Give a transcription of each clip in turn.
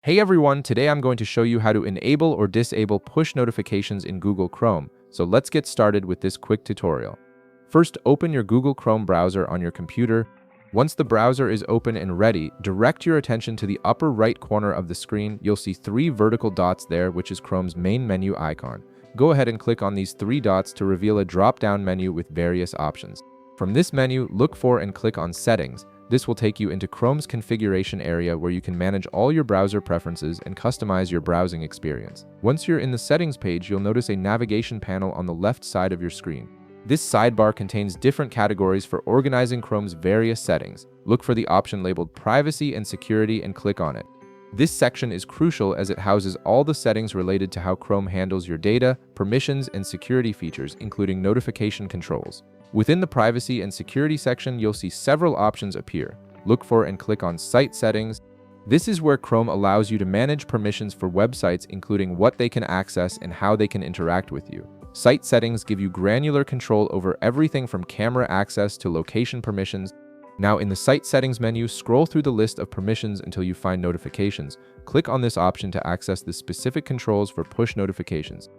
Hey everyone, today I'm going to show you how to enable or disable push notifications in Google Chrome. So let's get started with this quick tutorial. First, open your Google Chrome browser on your computer. Once the browser is open and ready, direct your attention to the upper right corner of the screen. You'll see three vertical dots there, which is Chrome's main menu icon. Go ahead and click on these three dots to reveal a drop-down menu with various options. From this menu, look for and click on Settings. This will take you into Chrome's configuration area where you can manage all your browser preferences and customize your browsing experience. Once you're in the settings page, you'll notice a navigation panel on the left side of your screen. This sidebar contains different categories for organizing Chrome's various settings. Look for the option labeled Privacy and Security and click on it. This section is crucial as it houses all the settings related to how Chrome handles your data, permissions, and security features, including notification controls. Within the Privacy and Security section, you'll see several options appear. Look for and click on Site Settings. This is where Chrome allows you to manage permissions for websites, including what they can access and how they can interact with you. Site settings give you granular control over everything from camera access to location permissions. Now, in the Site Settings menu, scroll through the list of permissions until you find Notifications. Click on this option to access the specific controls for push notifications.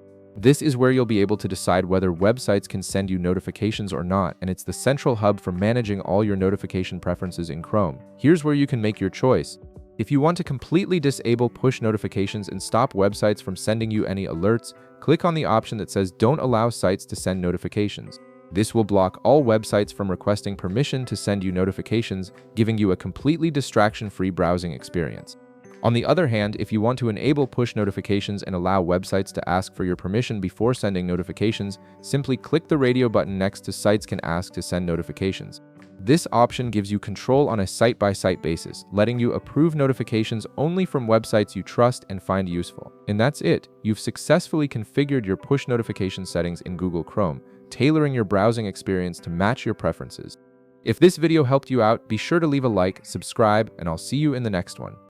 This is where you'll be able to decide whether websites can send you notifications or not, and it's the central hub for managing all your notification preferences in Chrome. Here's where you can make your choice. If you want to completely disable push notifications and stop websites from sending you any alerts, click on the option that says Don't allow sites to send notifications. This will block all websites from requesting permission to send you notifications, giving you a completely distraction-free browsing experience. On the other hand, if you want to enable push notifications and allow websites to ask for your permission before sending notifications, simply click the radio button next to Sites Can Ask to send notifications. This option gives you control on a site-by-site basis, letting you approve notifications only from websites you trust and find useful. And that's it. You've successfully configured your push notification settings in Google Chrome, tailoring your browsing experience to match your preferences. If this video helped you out, be sure to leave a like, subscribe, and I'll see you in the next one.